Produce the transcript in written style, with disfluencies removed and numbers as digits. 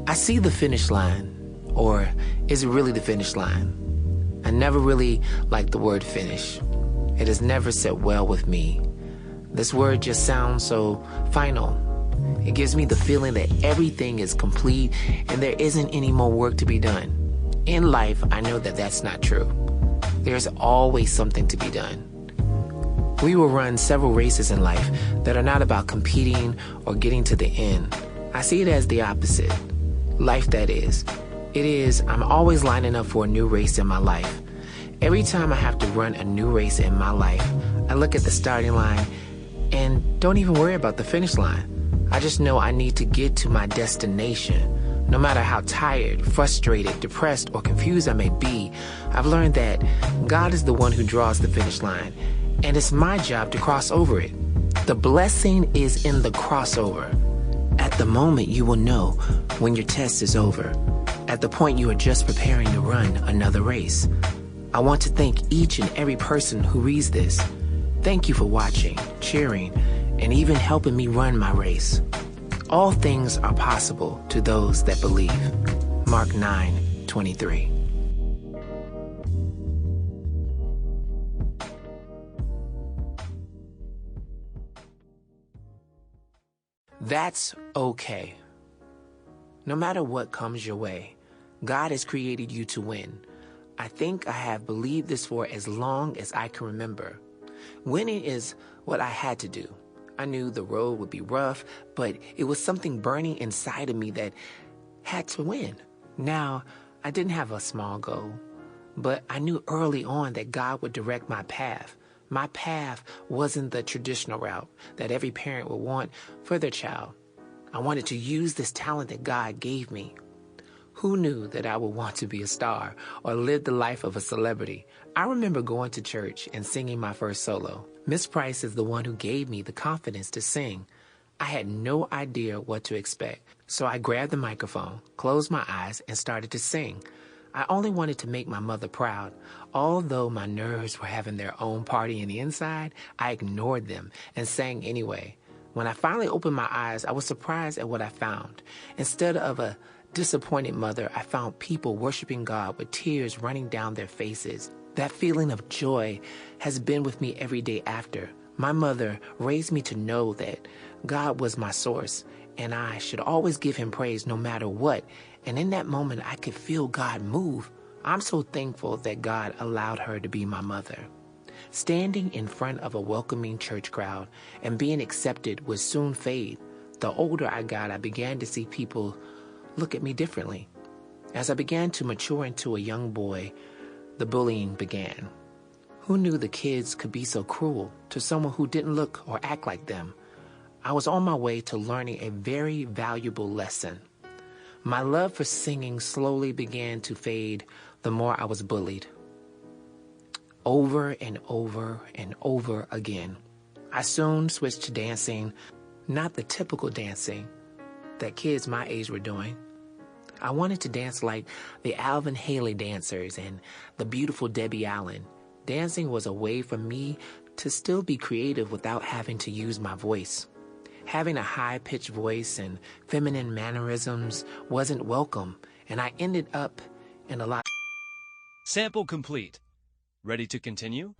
I see the finish line, or is it really the finish line? I never really liked the word finish. It has never sat well with me. This word just sounds so final. It gives me the feeling that everything is complete and there isn't any more work to be done. In life, I know that that's not true. There's always something to be done. We will run several races in life that are not about competing or getting to the end. I see it as the opposite. Life, that is. It is, I'm always lining up for a new race in my life. Every time I have to run a new race in my life, I look at the starting line and don't even worry about the finish line. I just know I need to get to my destination. No matter how tired, frustrated, depressed, or confused I may be, I've learned that God is the one who draws the finish line, and it's my job to cross over it. The blessing is in the crossover. At the moment, you will know when your test is over. At the point you are just preparing to run another race. I want to thank each and every person who reads this. Thank you for watching, cheering, and even helping me run my race. All things are possible to those that believe. Mark 9:23. That's okay. No matter what comes your way, God has created you to win. I think I have believed this for as long as I can remember. Winning is what I had to do. I knew the road would be rough, but it was something burning inside of me that had to win. Now, I didn't have a small goal, but I knew early on that God would direct my path. My path wasn't the traditional route that every parent would want for their child. I wanted to use this talent that God gave me. Who knew that I would want to be a star or live the life of a celebrity? I remember going to church and singing my first solo. Miss Price is the one who gave me the confidence to sing. I had no idea what to expect, so I grabbed the microphone, closed my eyes, and started to sing. I only wanted to make my mother proud. Although my nerves were having their own party in the inside, I ignored them and sang anyway. When I finally opened my eyes, I was surprised at what I found. Instead of a disappointed mother, I found people worshiping God with tears running down their faces. That feeling of joy has been with me every day after. My mother raised me to know that God was my source, and I should always give him praise no matter what. And in that moment, I could feel God move. I'm so thankful that God allowed her to be my mother. Standing in front of a welcoming church crowd and being accepted would soon fade. The older I got, I began to see people look at me differently. As I began to mature into a young boy, the bullying began. Who knew the kids could be so cruel to someone who didn't look or act like them? I was on my way to learning a very valuable lesson. My love for singing slowly began to fade the more I was bullied. Over and over and over again. I soon switched to dancing, not the typical dancing that kids my age were doing. I wanted to dance like the Alvin Haley dancers and the beautiful Debbie Allen. Dancing was a way for me to still be creative without having to use my voice. Having a high-pitched voice and feminine mannerisms wasn't welcome, and I ended up in a lot. Sample complete. Ready to continue?